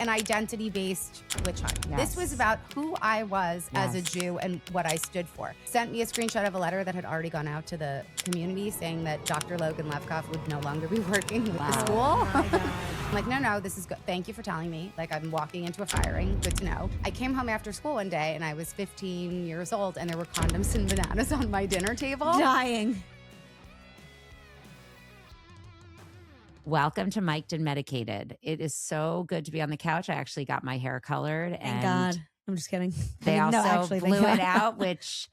an identity-based witch hunt. Yes. This was about who I was as a Jew and what I stood for. Sent me a screenshot of a letter that had already gone out to the community saying that Dr. Logan Levkoff would no longer be working with the school. I'm like, no, this is good. Thank you for telling me. Like, I'm walking into a firing. Good to know. I came home after school one day and I was 15 years old and there were condoms and bananas on my dinner table. Dying. Welcome to Mic'd and Medicated. It is so good to be on the couch. I actually got my hair colored. Thank God. I'm just kidding. They also actually, blew it out, which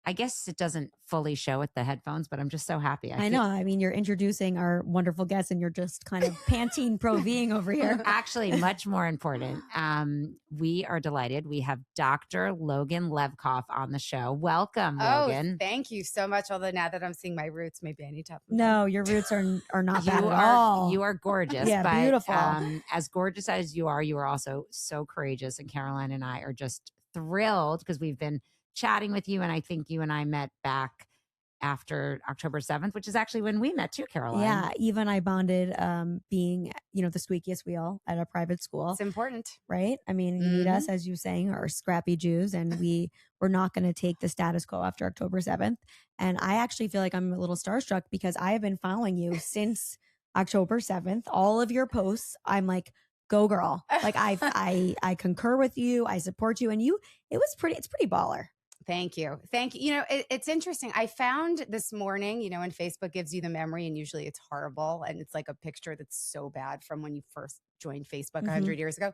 I guess it doesn't fully show with the headphones, but I'm just so happy. I know. I mean, you're introducing our wonderful guests and you're just kind of Pantene Pro-Ving over here. Actually, much more important. We are delighted. We have Dr. Logan Levkoff on the show. Welcome, Logan. Thank you so much. Although now that I'm seeing my roots, maybe I need to. No, your roots are not bad at all. You are gorgeous. Yeah, but, beautiful. As gorgeous as you are also so courageous. And Caroline and I are just thrilled because we've been chatting with you. And I think you and I met back after October 7th, which is actually when we met too, Caroline. Yeah, Eva and I bonded being, the squeakiest wheel at a private school. It's important. Right? I mean, you need us, as you saying, are scrappy Jews, and we were not going to take the status quo after October 7th. And I actually feel like I'm a little starstruck because I have been following you since October 7th. All of your posts, I'm like, go girl. Like I concur with you. I support you. And it's pretty baller. Thank you. It's interesting. I found this morning, when Facebook gives you the memory and usually it's horrible and it's like a picture that's so bad from when you first joined Facebook 100 years ago.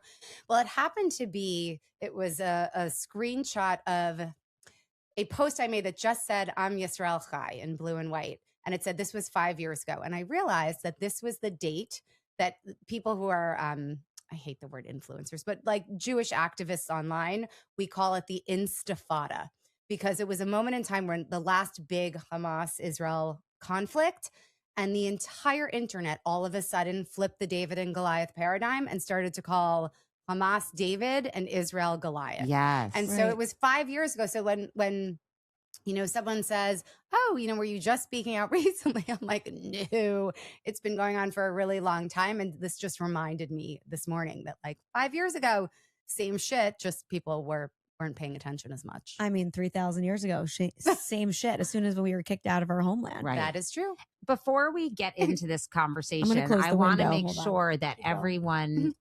Well, it happened to be, it was a screenshot of a post I made that just said, I'm Yisrael Chai in blue and white. And it said, this was 5 years ago. And I realized that this was the date that people who are, I hate the word influencers, but like Jewish activists online, we call it the instafada, because it was a moment in time when the last big Hamas-Israel conflict and the entire internet all of a sudden flipped the David and Goliath paradigm and started to call Hamas David and Israel Goliath. Yes. And so it was 5 years ago. So when someone says, oh, were you just speaking out recently? I'm like, no, it's been going on for a really long time. And this just reminded me this morning that like 5 years ago, same shit, just people weren't paying attention as much. I mean, 3,000 years ago, same shit as soon as we were kicked out of our homeland. Right. That is true. Before we get into this conversation, I want to make sure that everyone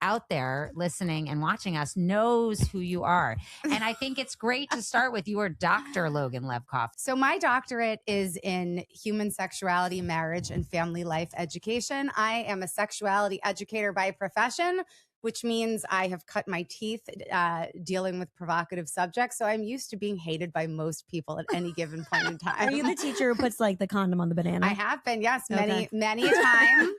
out there listening and watching us knows who you are. And I think it's great to start with your Dr. Logan Levkoff. So my doctorate is in human sexuality, marriage, and family life education. I am a sexuality educator by profession, which means I have cut my teeth dealing with provocative subjects. So I'm used to being hated by most people at any given point in time. Are you the teacher who puts like the condom on the banana? I have been, yes, Okay. many a time.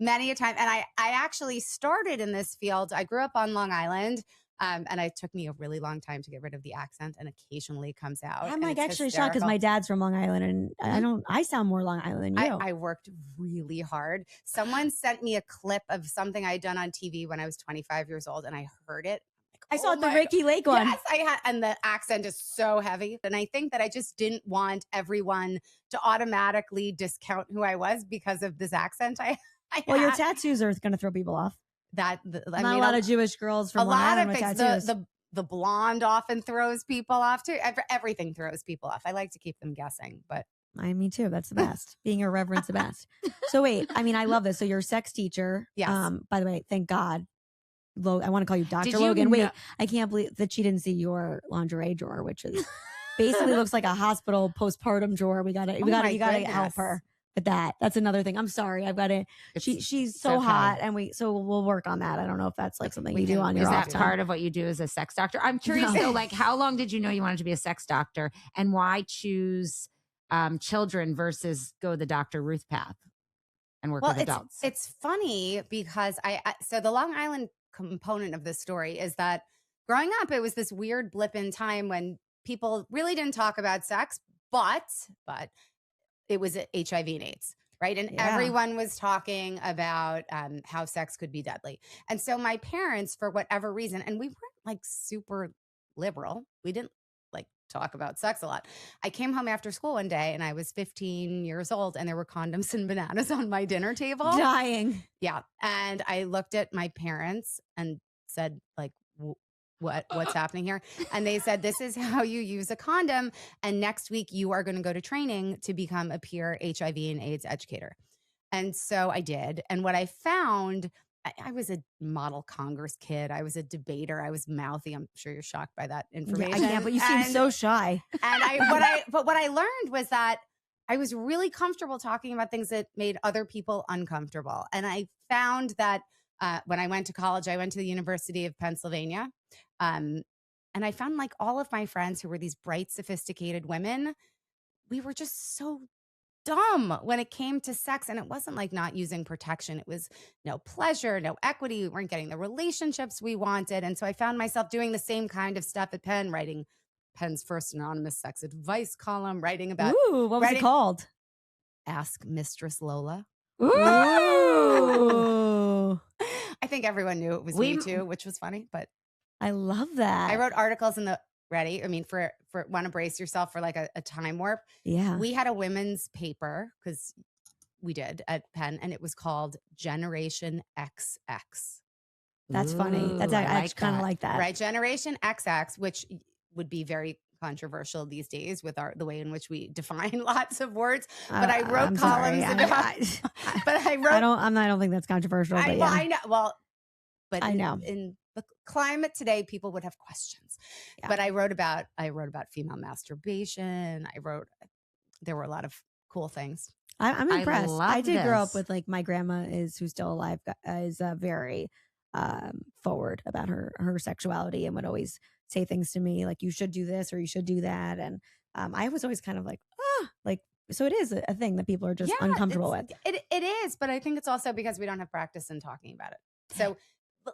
Many a time. And I actually started in this field. I grew up on Long Island. And it took me a really long time to get rid of the accent, and occasionally it comes out. I'm like actually shocked because my dad's from Long Island and I sound more Long Island than you. I worked really hard. Someone sent me a clip of something I had done on TV when I was 25 years old, and I heard it. I saw the Ricky Lake one. Yes, I had, and the accent is so heavy. And I think that I just didn't want everyone to automatically discount who I was because of this accent I well, had. your tattoos are going to throw people off. A lot of Jewish girls from Long Island with tattoos. The blonde often throws people off too. Everything throws people off. I like to keep them guessing, but me too. That's the best. Being irreverent's the best. So wait, I mean, I love this. So you're a sex teacher. Yes. By the way, thank God. I want to call you Dr. Logan. Wait, I can't believe that she didn't see your lingerie drawer, which is basically looks like a hospital postpartum drawer. You gotta help her. That. That's another thing. I'm sorry. I've got to. She's so hot, and we'll work on that. I don't know if that's like something you do on your off time. Is that part of what you do as a sex doctor? I'm curious though. Like, how long did you know you wanted to be a sex doctor, and why choose children versus go the Dr. Ruth path and work with adults? It's funny because so the Long Island component of this story is that growing up, it was this weird blip in time when people really didn't talk about sex, but it was HIV and AIDS, right? And everyone was talking about how sex could be deadly. And so my parents, for whatever reason, and we weren't like super liberal. We didn't like talk about sex a lot. I came home after school one day and I was 15 years old and there were condoms and bananas on my dinner table. Dying. Yeah. And I looked at my parents and said, like, what's happening here? And they said, this is how you use a condom. And next week you are going to go to training to become a peer HIV and AIDS educator. And so I did. And what I found, I was a model Congress kid. I was a debater. I was mouthy. I'm sure you're shocked by that information. Yeah, but you seem so shy. And what I learned was that I was really comfortable talking about things that made other people uncomfortable. And I found that when I went to college, I went to the University of Pennsylvania. And I found like all of my friends who were these bright, sophisticated women, we were just so dumb when it came to sex. And it wasn't like not using protection. It was no pleasure, no equity. We weren't getting the relationships we wanted. And so I found myself doing the same kind of stuff at Penn, writing Penn's first anonymous sex advice column, writing about— Ooh, what was it called? Ask Mistress Lola. Ooh. I think everyone knew it was me too, which was funny, but I love that. I wrote articles in the for want to brace yourself for like a time warp. Yeah. We had a women's paper because we did at Penn and it was called Generation XX. That's funny. That's I kind of like that. Right. Generation XX, which would be very controversial these days with the way in which we define lots of words. But I wrote columns about. But I wrote. I don't think that's controversial. But yeah. I know. Well, but I know in the climate today, people would have questions. Yeah. But I wrote about female masturbation. There were a lot of cool things. I'm impressed. I did grow up with like my grandma who's still alive is very forward about her sexuality and would always say things to me like you should do this or you should do that. And I was always kind of like, so it is a thing that people are just uncomfortable with. It is, but I think it's also because we don't have practice in talking about it. So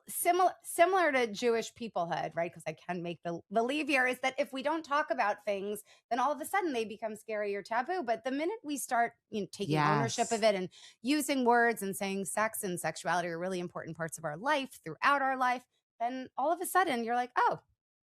similar to Jewish peoplehood, right? Because I can make the leap here is that if we don't talk about things, then all of a sudden they become scary or taboo. But the minute we start taking ownership of it and using words and saying sex and sexuality are really important parts of our life throughout our life, then all of a sudden you're like, oh,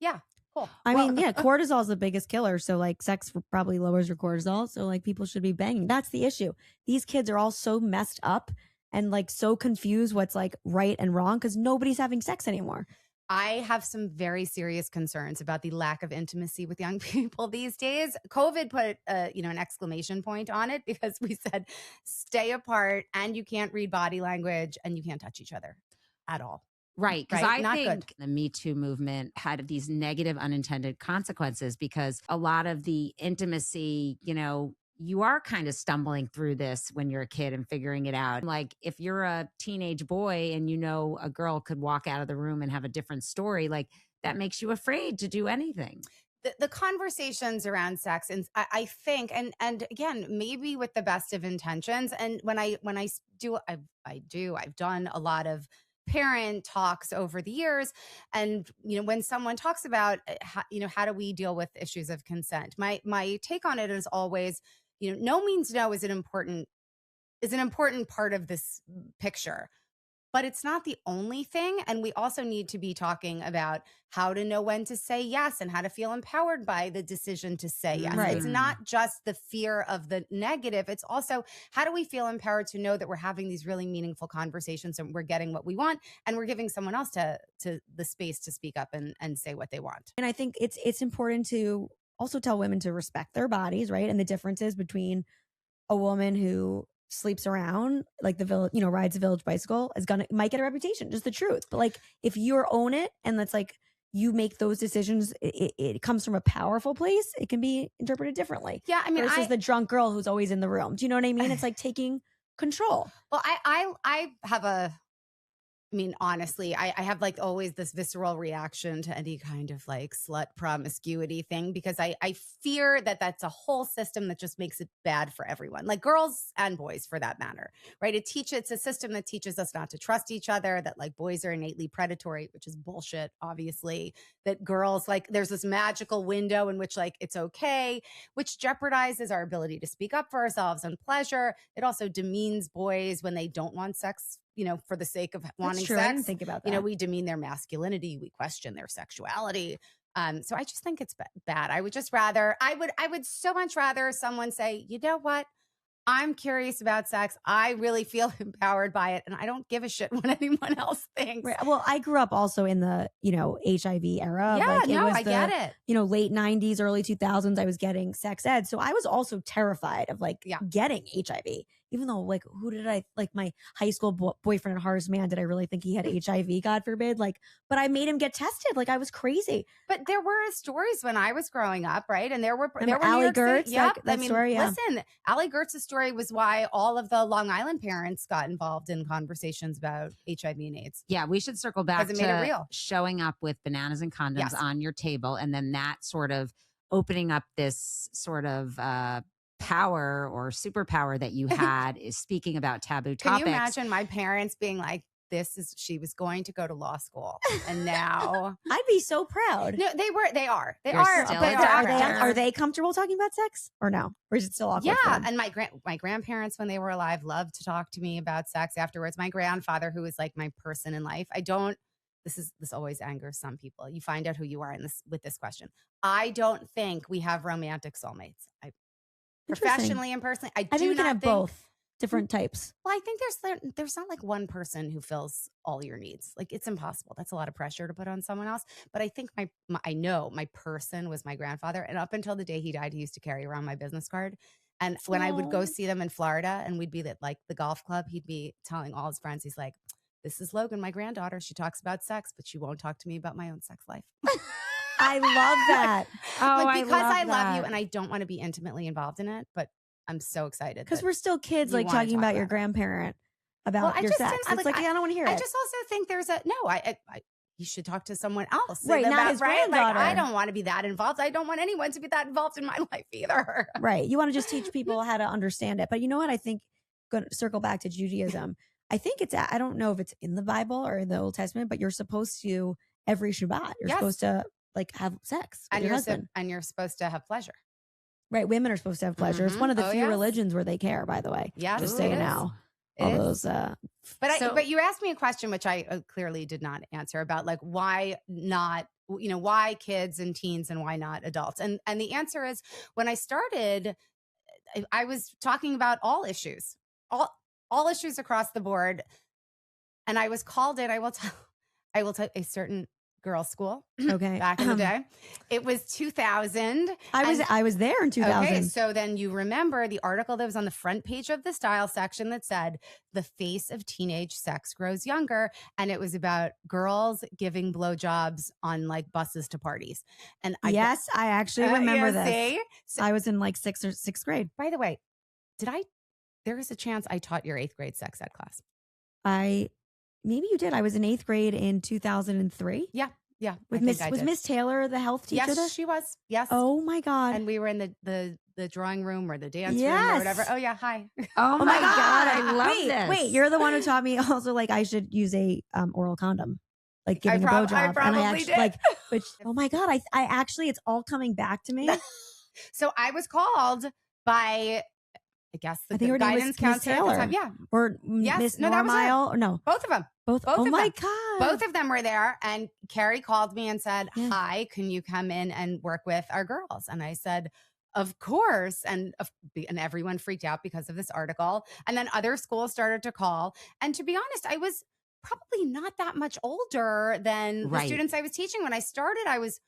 yeah, cool. I mean, yeah, cortisol is the biggest killer. So like sex probably lowers your cortisol. So like people should be banging. That's the issue. These kids are all so messed up and like so confused what's like right and wrong because nobody's having sex anymore. I have some very serious concerns about the lack of intimacy with young people these days. COVID put an exclamation point on it because we said stay apart and you can't read body language and you can't touch each other at all. Right. Because I think the Me Too movement had these negative unintended consequences because a lot of the intimacy, you are kind of stumbling through this when you're a kid and figuring it out. Like if you're a teenage boy and a girl could walk out of the room and have a different story, like that makes you afraid to do anything. The conversations around sex, and I think, and again, maybe with the best of intentions. And when I've done a lot of parent talks over the years. And, when someone talks about, how do we deal with issues of consent? My take on it is always, no means no is an important part of this picture, but it's not the only thing. And we also need to be talking about how to know when to say yes and how to feel empowered by the decision to say yes. Right. It's not just the fear of the negative. It's also how do we feel empowered to know that we're having these really meaningful conversations and we're getting what we want and we're giving someone else to the space to speak up and say what they want. And I think it's important to also tell women to respect their bodies, right? And the differences between a woman who sleeps around like the village, rides a village bicycle might get a reputation, just the truth. But like if you own it and that's like you make those decisions, it comes from a powerful place, it can be interpreted differently. Yeah, I mean, versus the drunk girl who's always in the room. Do you know what I mean? It's like taking control. Well, I have honestly, I have like always this visceral reaction to any kind of like slut promiscuity thing because I fear that that's a whole system that just makes it bad for everyone, like girls and boys for that matter, right? It's a system that teaches us not to trust each other, that like boys are innately predatory, which is bullshit, obviously, that girls like there's this magical window in which like it's okay, which jeopardizes our ability to speak up for ourselves and pleasure. It also demeans boys when they don't want sex, for the sake of wanting sex. I didn't think about that. We demean their masculinity. We question their sexuality. So I just think it's bad. I would so much rather someone say, you know what? I'm curious about sex. I really feel empowered by it. And I don't give a shit what anyone else thinks. Right. Well, I grew up also in the, HIV era. Yeah, like, I get it. Late 90s, early 2000s, I was getting sex ed. So I was also terrified of getting HIV. Even though who did I, my high school boyfriend at Harvest Man, did I really think he had HIV, God forbid? But I made him get tested. I was crazy. But there were stories when I was growing up, right? And there were Allie Gertz. Yep. That story, yeah. Listen, Allie Gertz's story was why all of the Long Island parents got involved in conversations about HIV and AIDS. Yeah, we should circle back it made it real. Showing up with bananas and condoms on your table, and then that sort of opening up this sort of power or superpower that you had is speaking about taboo topics. Can you imagine my parents being like, she was going to go to law school, and now I'd be so proud. No, they are. Are they comfortable talking about sex or no? Or is it still awkward? Yeah. And my grandparents, when they were alive, loved to talk to me about sex afterwards. My grandfather, who was my person in life, this always angers some people. You find out who you are with this question. I don't think we have romantic soulmates. Professionally and personally, I think we can have both. Different types. Well, I think there's not one person who fills all your needs. It's impossible. That's a lot of pressure to put on someone else. But I think I know my person was my grandfather. And up until the day he died, he used to carry around my business card. And when I would go see them in Florida and we'd be at the golf club, he'd be telling all his friends, he's like, this is Logan, my granddaughter. She talks about sex, but she won't talk to me about my own sex life. I love that. Because I love you and I don't want to be intimately involved in it, but I'm so excited. Because we're still kids, talking about your grandparent about your sex. It's I don't want to hear it. I just also think there's you should talk to someone else. Right, not his granddaughter. I don't want to be that involved. I don't want anyone to be that involved in my life either. Right. You want to just teach people how to understand it. But you know what? I think, going to circle back to Judaism, I think I don't know if it's in the Bible or in the Old Testament, but you're supposed to, every Shabbat, you're supposed to have sex with your husband. And you're supposed to have pleasure. Right. Women are supposed to have pleasure. It's one of the few religions where they care, by the way. Yeah. Just so you know. All those. But you asked me a question, which I clearly did not answer, about why not, why kids and teens and why not adults? And the answer is, when I started, I was talking about all issues across the board. And I was called in, I will tell a certain girls' school. Okay. Back in the day. It was 2000. I was there in 2000. Okay, so then you remember the article that was on the front page of the style section that said, the face of teenage sex grows younger. And it was about girls giving blowjobs on buses to parties. And I actually remember this. So, I was in 6th grade. By the way, there is a chance I taught your 8th grade sex ed class. Maybe you did. I was in 8th grade in 2003. Yeah. Was Miss Taylor the health teacher? Yes, she was. Yes. Oh my God. And we were in the drawing room or the dance room or whatever. Oh yeah. Hi. Oh my God. I love this. Wait, you're the one who taught me also I should use a oral condom. Giving a blowjob. I probably did. Oh my God. I actually, it's all coming back to me. So I was called by, I guess, the guidance counselor at the time. Yeah. Or Miss Normile. No. Both of them. Both of them. My God. Both of them were there. And Carrie called me and said, hi, can you come in and work with our girls? And I said, of course. And everyone freaked out because of this article. And then other schools started to call. And to be honest, I was probably not that much older than the students I was teaching. When I started, I was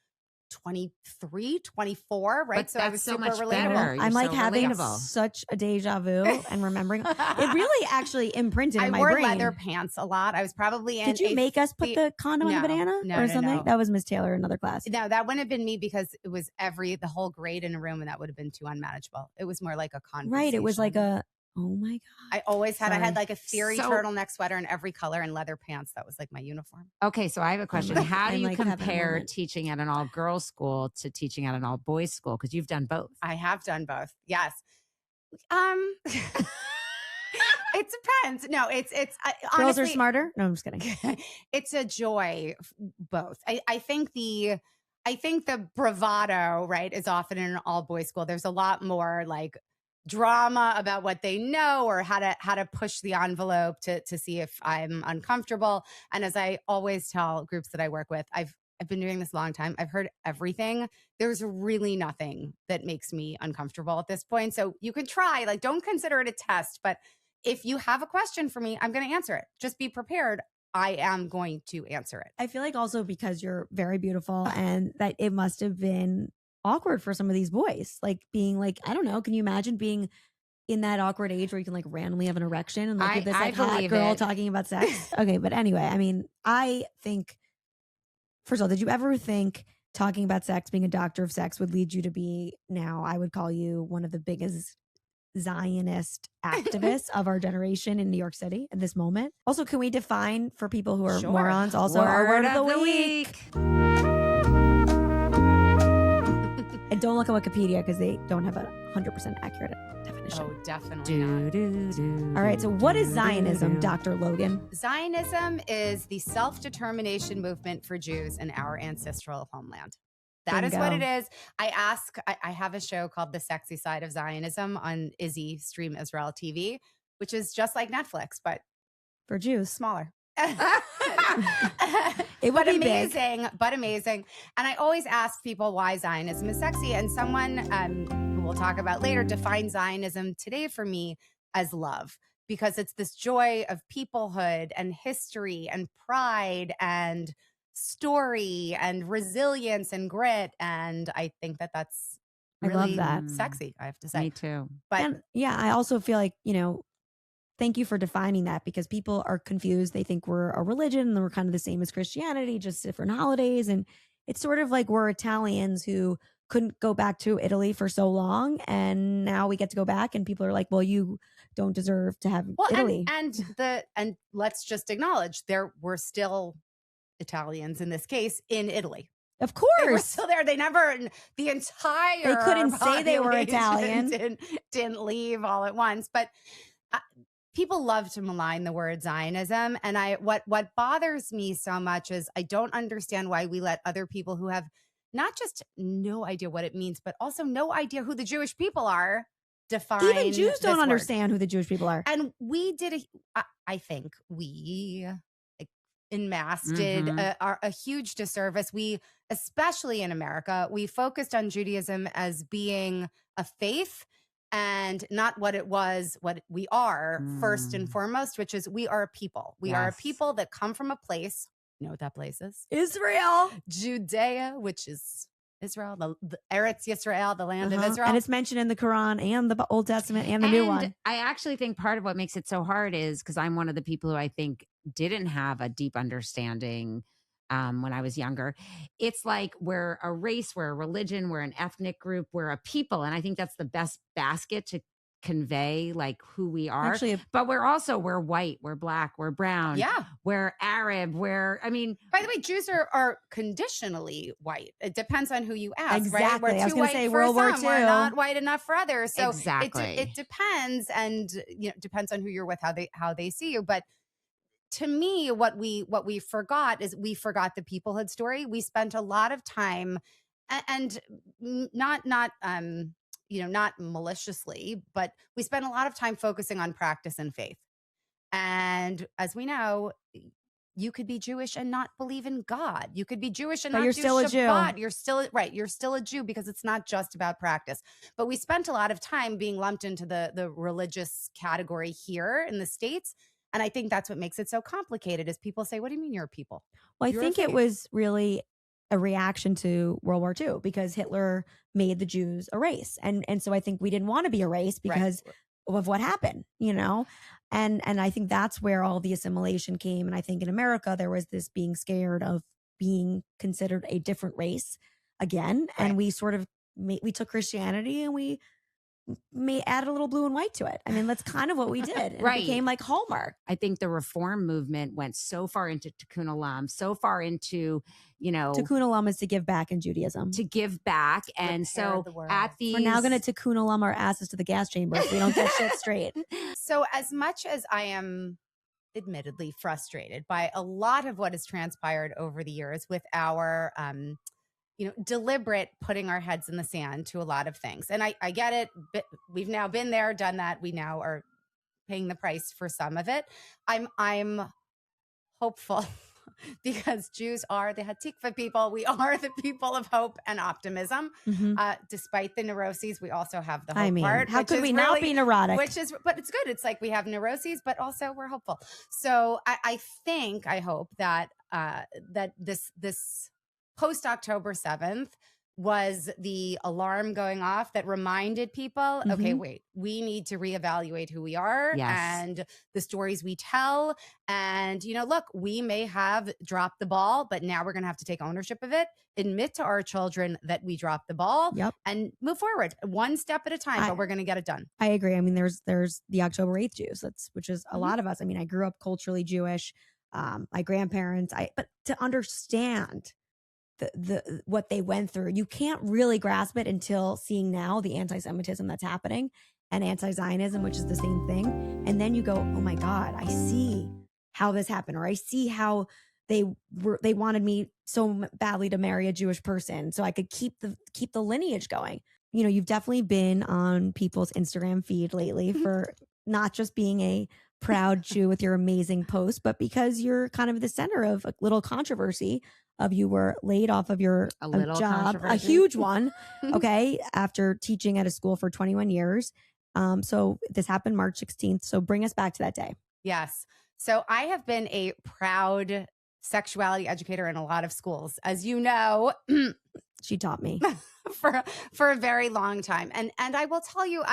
23, 24, right? But so I was so super much relatable. better. I'm so having relatable. Such a deja vu and remembering. It really actually imprinted in my brain. I wore leather pants a lot. I was probably in. Did you make us put the condom on the banana or something? No. That was Miss Taylor in another class. No, that wouldn't have been me because it was the whole grade in a room, and that would have been too unmanageable. It was more like a conversation. Right. It was oh my God. I always had, I had a theory turtleneck sweater in every color and leather pants. That was my uniform. Okay. So I have a question. How do you compare teaching at an all girls school to teaching at an all boys school? Because you've done both. I have done both. Yes. It depends. No, it's girls honestly, are smarter. No, I'm just kidding. It's a joy, both. I think the bravado, right, is often in an all boys school. There's a lot more drama about what they know or how to push the envelope to see if I'm uncomfortable. And as I always tell groups that I work with, I've I've been doing this a long time. I've heard everything. There's really nothing that makes me uncomfortable at this point. So you can try, like, don't consider it a test, but if you have a question for me, I'm going to answer it. Just be prepared. I am going to answer it. I feel like also because you're very beautiful and that it must have been awkward for some of these boys, like being like, I don't know, can you imagine being in that awkward age where you can like randomly have an erection and like this like hot girl talking about sex? Okay, but anyway, I mean, I think, first of all, did you ever think talking about sex, being a doctor of sex would lead you to be, now I would call you one of the biggest Zionist activists of our generation in New York City at this moment? Also, can we define for people who are morons also our word of the week? And don't look at Wikipedia because they don't have a 100% accurate definition. Oh, definitely not. All right, so what is Zionism, Dr. Logan? Zionism is the self-determination movement for Jews in our ancestral homeland. That is what it is. I have a show called The Sexy Side of Zionism on Izzy Stream Israel TV, which is just like Netflix, but for Jews. Smaller. It would be amazing, but amazing. And I always ask people why Zionism is sexy. And someone who we'll talk about later defined Zionism today for me as love, because it's this joy of peoplehood and history and pride and story and resilience and grit. And I think that that's really sexy, I have to say. Me too. But and yeah, I also feel like, you know, thank you for defining that, because people are confused. They think we're a religion and we're kind of the same as Christianity, just different holidays. And it's sort of like we're Italians who couldn't go back to Italy for so long, and now we get to go back, and people are like, well, you don't deserve to have Italy. And let's just acknowledge there were still Italians in this case in Italy. Of course. They were still there. They never, the entire They couldn't say they were Italian. Didn't leave all at once. But people love to malign the word Zionism. And what bothers me so much is I don't understand why we let other people who have not just no idea what it means, but also no idea who the Jewish people are define. Even Jews don't understand who the Jewish people are. And we did, I think we en masse did a huge disservice. We, especially in America, we focused on Judaism as being a faith and not what it was, what we are first and foremost, which is we are a people. We are a people that come from a place. You know what that place is? Israel. Judea, which is Israel, the Eretz Yisrael, the land of Israel. And it's mentioned in the Quran and the Old Testament and the new one. I actually think part of what makes it so hard is because I'm one of the people who I think didn't have a deep understanding when I was younger. It's like we're a race, we're a religion, we're an ethnic group, we're a people. And I think that's the best basket to convey like who we are. Actually, but we're white, we're black, we're brown, we're Arab, by the way, Jews are conditionally white. It depends on who you ask. Exactly. Right? I was going to say World War II. We're not white enough for others. So exactly. It depends, and depends on who you're with, how they see you. But to me, what we forgot is we forgot the peoplehood story. We spent a lot of time, and not maliciously, but we spent a lot of time focusing on practice and faith. And as we know, you could be Jewish and not believe in God. You could be Jewish and not do Shabbat. You're still right. You're still a Jew because it's not just about practice. But we spent a lot of time being lumped into the religious category here in the States. And I think that's what makes it so complicated is people say, what do you mean you're a people? Well, I think it was really a reaction to World War II because Hitler made the Jews a race. And so I think we didn't want to be a race because of what happened, And I think that's where all the assimilation came. And I think in America, there was this being scared of being considered a different race again. And we sort of, we took Christianity and we added a little blue and white to it. I mean, that's kind of what we did. It became like Hallmark. I think the reform movement went so far into Tikkun Olam, so far into, Tikkun Olam is to give back in Judaism. To give back. And so at these... We're now going to Tikkun Olam our asses to the gas chamber if we don't get shit straight. So as much as I am admittedly frustrated by a lot of what has transpired over the years with our... deliberate putting our heads in the sand to a lot of things. And I get it. We've now been there, done that. We now are paying the price for some of it. I'm hopeful because Jews are the Hatikva people. We are the people of hope and optimism. Despite the neuroses, we also have the hope part. How could we not be neurotic? But it's good. It's like we have neuroses, but also we're hopeful. So I hope that that this post October 7th was the alarm going off that reminded people, okay, wait, we need to reevaluate who we are and the stories we tell. And, look, we may have dropped the ball, but now we're going to have to take ownership of it, admit to our children that we dropped the ball and move forward one step at a time, but we're going to get it done. I agree. I mean, there's the October 8th Jews, which is a lot of us. I mean, I grew up culturally Jewish, my grandparents, but to understand the what they went through, you can't really grasp it until seeing now the anti-Semitism that's happening and anti-Zionism, which is the same thing. And then you go, oh my God, I see how this happened, or I see how they wanted me so badly to marry a Jewish person so I could keep the lineage going. You've definitely been on people's Instagram feed lately for not just being a proud Jew with your amazing post, but because you're kind of the center of a little controversy of you were laid off of your job, a huge one, okay, after teaching at a school for 21 years. So this happened March 16th. So bring us back to that day. Yes. So I have been a proud sexuality educator in a lot of schools, as you know. She taught me for a very long time. And I will tell you,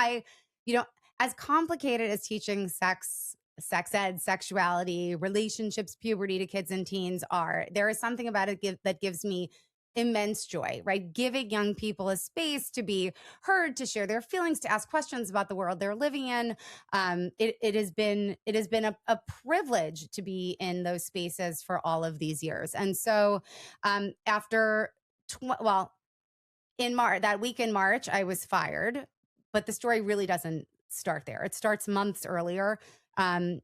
as complicated as teaching sex ed, sexuality, relationships, puberty to kids and teens are, there is something about it that gives me immense joy, right? Giving young people a space to be heard, to share their feelings, to ask questions about the world they're living in. It has been a privilege to be in those spaces for all of these years. And so after that week in March, I was fired, but the story really doesn't start there. It starts months earlier. In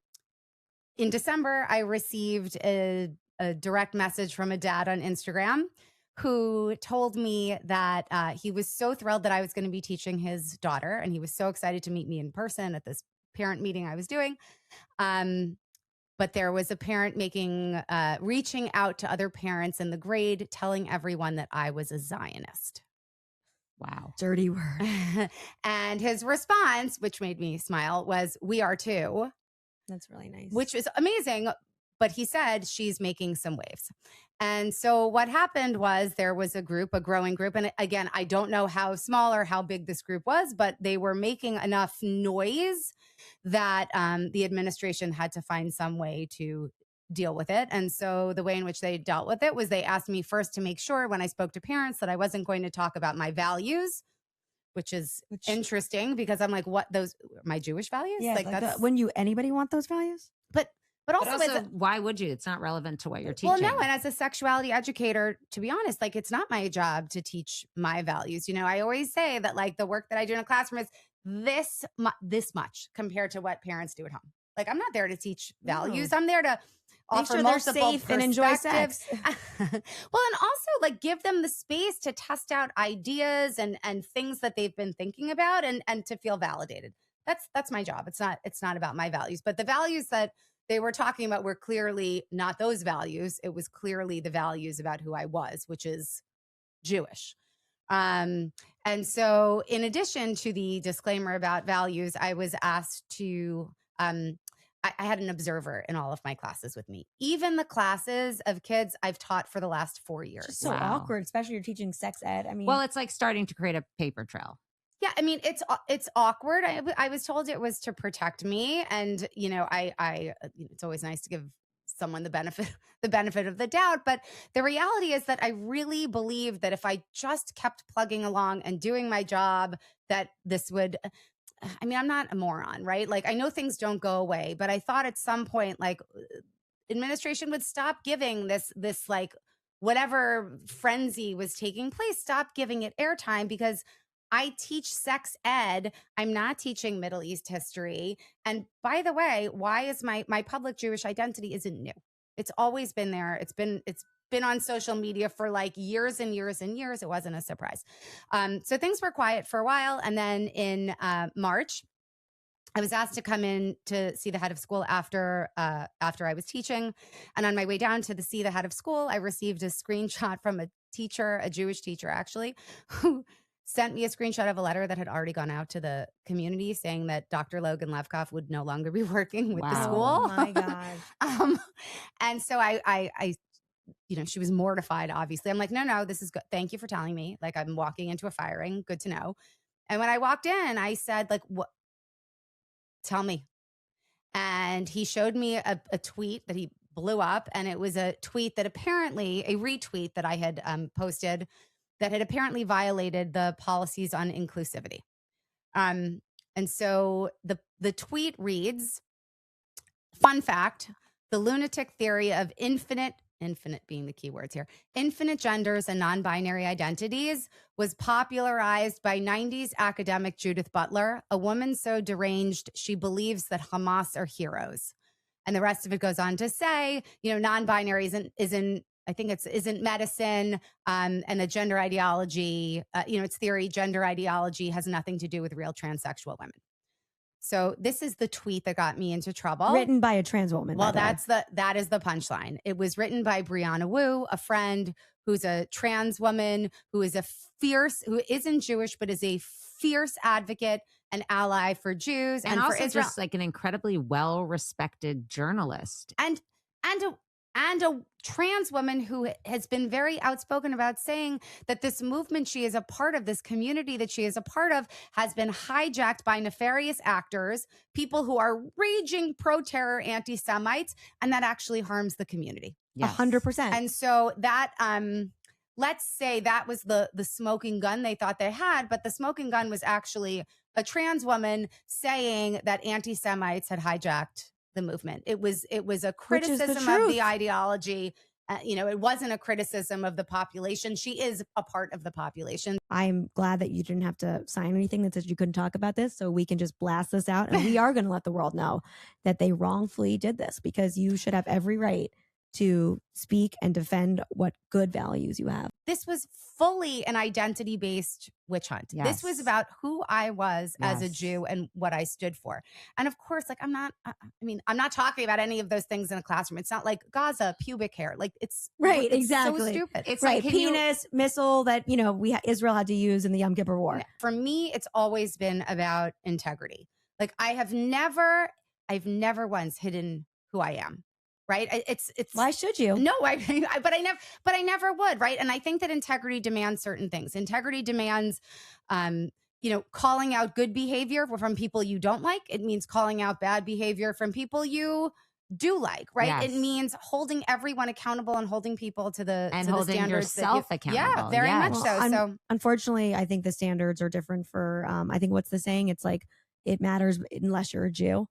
December, I received a direct message from a dad on Instagram who told me that he was so thrilled that I was going to be teaching his daughter, and he was so excited to meet me in person at this parent meeting I was doing. But there was a parent reaching out to other parents in the grade, telling everyone that I was a Zionist. Wow. Dirty word. And his response, which made me smile, was, "We are too." That's really nice. Which is amazing. But he said she's making some waves. And so what happened was there was a growing group. And again, I don't know how small or how big this group was, but they were making enough noise that the administration had to find some way to deal with it. And so the way in which they dealt with it was they asked me first to make sure when I spoke to parents that I wasn't going to talk about my values, which is interesting because I'm like, what, those my Jewish values? Yeah, like that's when anybody want those values? But also why would you? It's not relevant to what you're teaching. Well, no. And as a sexuality educator, to be honest, like it's not my job to teach my values. I always say that like the work that I do in a classroom is this much compared to what parents do at home. Like I'm not there to teach values. I'm there to offer sure multiple they're safe and enjoy sex. Well, and also like give them the space to test out ideas and things that they've been thinking about and to feel validated. That's my job. It's not about my values, but the values that they were talking about were clearly not those values. It was clearly the values about who I was, which is Jewish. And so in addition to the disclaimer about values, I was asked to, I had an observer in all of my classes with me. Even the classes of kids I've taught for the last 4 years. Just so awkward, especially you're teaching sex ed. I mean, well, it's like starting to create a paper trail. Yeah, I mean, it's awkward. I was told it was to protect me, and it's always nice to give someone the benefit of the doubt. But the reality is that I really believe that if I just kept plugging along and doing my job, that this would. I mean, I'm not a moron, right? Like I know things don't go away, but I thought at some point, like administration would stop giving this like whatever frenzy was taking place, stop giving it airtime because I teach sex ed. I'm not teaching Middle East history. And by the way, why is my public Jewish identity isn't new. It's always been there. It's been on social media for like years and years and years. It wasn't a surprise. So things were quiet for a while. And then in March, I was asked to come in to see the head of school after I was teaching. And on my way down to see the head of school, I received a screenshot from a teacher, a Jewish teacher actually, who sent me a screenshot of a letter that had already gone out to the community saying that Dr. Logan Levkoff would no longer be working with the school. Oh my gosh. And so I she was mortified, obviously. I'm like, no, this is good. Thank you for telling me. Like, I'm walking into a firing. Good to know. And when I walked in, I said, like, what? Tell me. And he showed me a tweet that he blew up. And it was a tweet that apparently, a retweet that I had posted that had apparently violated the policies on inclusivity. And so the tweet reads, fun fact, the lunatic theory of infinite being the key words here, infinite genders and non-binary identities was popularized by 90s academic Judith Butler, a woman so deranged she believes that Hamas are heroes. And the rest of it goes on to say, non-binary isn't medicine, and the gender ideology, its theory, gender ideology has nothing to do with real transsexual women. So this is the tweet that got me into trouble. Written by a trans woman. Well, that is the punchline. It was written by Brianna Wu, a friend who's a trans woman who isn't Jewish, but is a fierce advocate and ally for Jews and also for Israel. Just like an incredibly well-respected journalist. And a trans woman who has been very outspoken about saying that this movement she is a part of, this community that she is a part of, has been hijacked by nefarious actors, people who are raging pro-terror anti-Semites, and that actually harms the community. Yes. 100%. And so that, let's say that was the smoking gun they thought they had, but the smoking gun was actually a trans woman saying that anti-Semites had hijacked the movement. It was a criticism of the ideology. It wasn't a criticism of the population. She is a part of the population. I'm glad that you didn't have to sign anything that says you couldn't talk about this, so we can just blast this out. And we are going to let the world know that they wrongfully did this, because you should have every right to speak and defend what good values you have. This was fully an identity-based witch hunt. Yes. This was about who I was as a Jew and what I stood for. And of course, like, I'm not talking about any of those things in a classroom. It's not like Gaza, pubic hair. Like, it's right, it's exactly. so stupid. It's right, like penis missile that Israel had to use in the Yom Kippur War. For me, it's always been about integrity. Like, I've never once hidden who I am. Right. It's why should you? No, but I never would. Right. And I think that integrity demands certain things. Integrity demands, calling out good behavior from people you don't like. It means calling out bad behavior from people you do like. Right. Yes. It means holding everyone accountable and holding people to the holding standards yourself accountable. Yeah, very much so. So unfortunately, I think the standards are different for. I think what's the saying? It's like it matters unless you're a Jew.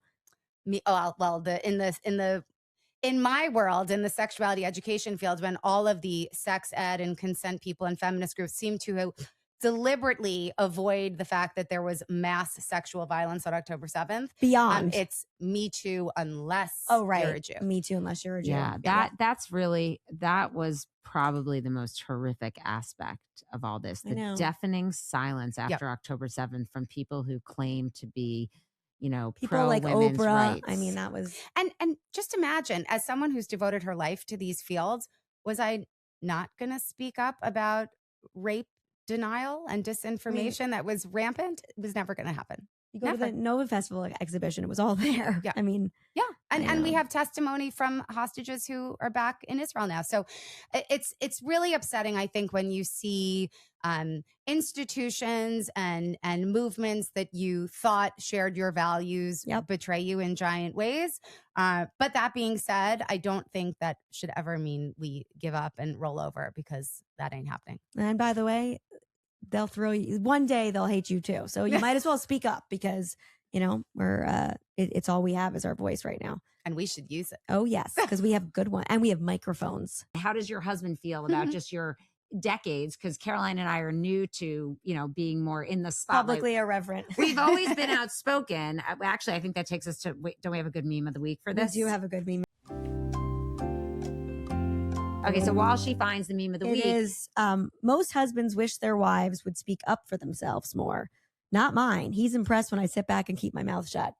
In my world, in the sexuality education field, when all of the sex ed and consent people and feminist groups seem to deliberately avoid the fact that there was mass sexual violence on October 7th. Beyond. It's Me Too unless you're a Jew. Me Too unless you're a Jew. Yeah, that was probably the most horrific aspect of all this. The deafening silence after October 7th from people who claim to be people like Oprah. Rights. I mean, that was and just imagine, as someone who's devoted her life to these fields, was I not going to speak up about rape denial and disinformation that was rampant? It was never going to happen. You go to the Nova Festival exhibition; it was all there. Yeah. I mean, yeah, and we have testimony from hostages who are back in Israel now. So it's really upsetting, I think, when you see institutions and movements that you thought shared your values betray you in giant ways. But that being said, I don't think that should ever mean we give up and roll over, because that ain't happening. And by the way, they'll throw you one day, they'll hate you too. So you might as well speak up, because we're it's all we have is our voice right now, and we should use it. Oh yes, because we have good one, and we have microphones. How does your husband feel about just your decades? Because Caroline and I are new to being more in the spotlight, publicly irreverent. We've always been outspoken. Actually, I think that takes us to don't we have a good meme of the week for this? We do have a good meme. Okay, so while she finds the meme of the week. It is, most husbands wish their wives would speak up for themselves more. Not mine. He's impressed when I sit back and keep my mouth shut.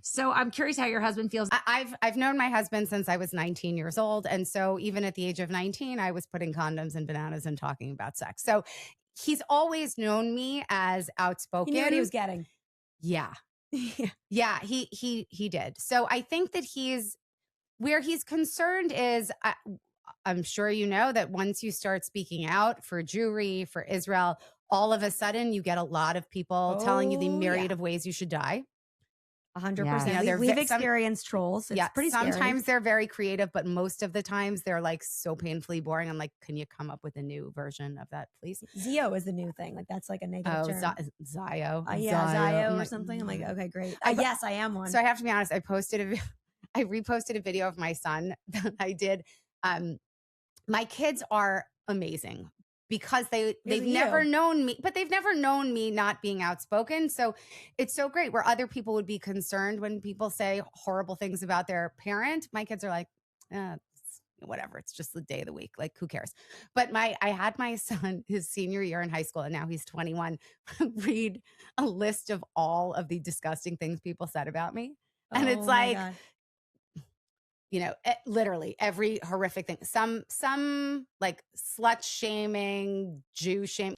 So I'm curious how your husband feels. I've known my husband since I was 19 years old. And so even at the age of 19, I was putting condoms and bananas and talking about sex. So he's always known me as outspoken. He knew what he was getting. Yeah. Yeah, he did. So I think that where he's concerned is, I'm sure you know that once you start speaking out for Jewry, for Israel, all of a sudden you get a lot of people telling you the myriad of ways you should die. 100%. Yeah. We've experienced trolls. It's pretty scary. Sometimes they're very creative, but most of the times they're like so painfully boring. I'm like, can you come up with a new version of that, please? Zio is the new thing. Like that's like a negative term. Zio. Zio or something. I'm like, okay, great. Yes, I am one. So I have to be honest. I reposted a video of my son that I did. My kids are amazing because they've never known me, but they've never known me not being outspoken. So it's so great where other people would be concerned when people say horrible things about their parent. My kids are like, whatever. It's just the day of the week. Like, who cares? But I had my son his senior year in high school, and now he's 21, read a list of all of the disgusting things people said about me. And it's like, literally every horrific thing, some like slut shaming, Jew shaming,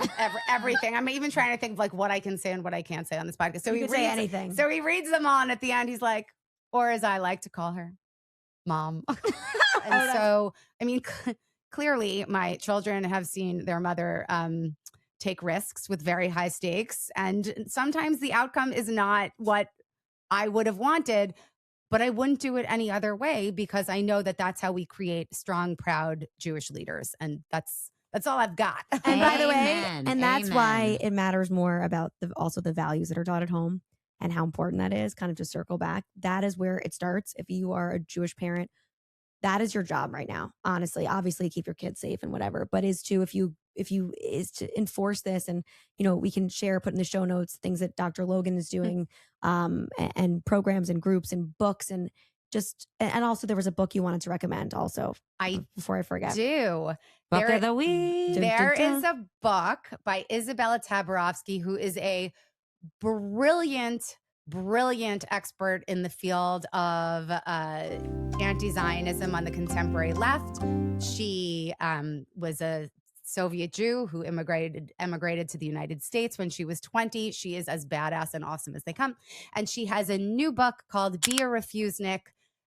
everything. I'm even trying to think of like what I can say and what I can't say on this podcast. So he say anything. So he reads them all, and at the end he's like, or as I like to call her, Mom. And so, I mean, clearly my children have seen their mother take risks with very high stakes. And sometimes the outcome is not what I would have wanted, but I wouldn't do it any other way because I know that that's how we create strong, proud Jewish leaders. And that's all I've got. And by the way, and that's why it matters more about also the values that are taught at home and how important that is. Kind of to circle back, that is where it starts. If you are a Jewish parent, that is your job right now. Honestly, obviously keep your kids safe and whatever, but is to, if you is to enforce this, and we can put in the show notes things that Dr. Logan is doing, and programs and groups and books, and also there was a book you wanted to recommend also. Before I forget. Book of the week. There is a book by Isabella Taborowski, who is a brilliant expert in the field of anti-Zionism on the contemporary left. She was a Soviet Jew who emigrated to the United States when she was 20. She is as badass and awesome as they come. And she has a new book called Be a Refusenik,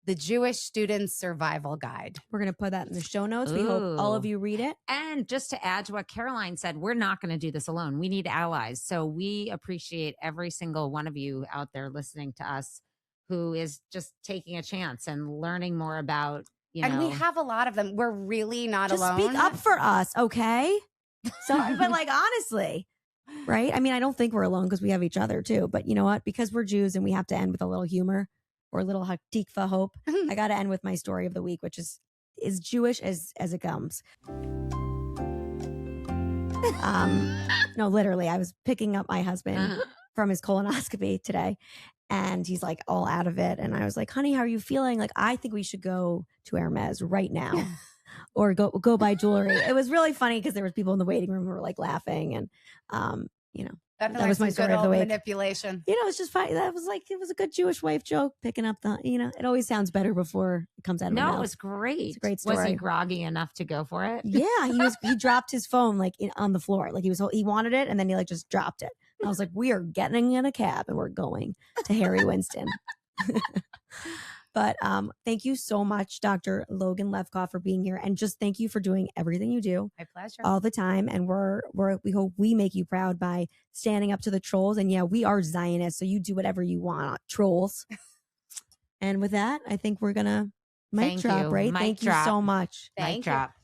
The Jewish Student's Survival Guide. We're going to put that in the show notes. We hope all of you read it. And just to add to what Caroline said, we're not going to do this alone. We need allies. So we appreciate every single one of you out there listening to us who is just taking a chance and learning more about, And we have a lot of them. We're really not alone. Speak up for us, okay? So, but like, honestly, right? I mean, I don't think we're alone because we have each other too. But you know what? Because we're Jews and we have to end with a little humor or a little tikva hope, I got to end with my story of the week, which is Jewish as it comes. No, literally, I was picking up my husband from his colonoscopy today, and he's like all out of it. And I was like, honey, how are you feeling? Like, I think we should go to Hermes right now or go buy jewelry. It was really funny because there was people in the waiting room who were like laughing, and that was my story of the week. Manipulation. It's just funny. That was like, it was a good Jewish wife joke, picking up the, it always sounds better before it comes out of my mouth. No, it was great. It's a great story. Was he groggy enough to go for it? Yeah, he dropped his phone like on the floor. Like he wanted it, and then he like just dropped it. And I was like, we are getting in a cab and we're going to Harry Winston. But thank you so much, Dr. Logan Levkoff, for being here, and just thank you for doing everything you do. My pleasure. All the time, and we hope we make you proud by standing up to the trolls. And yeah, we are Zionists, so you do whatever you want, trolls. And with that, I think we're gonna mic drop, right? Thank you so much. Mic drop.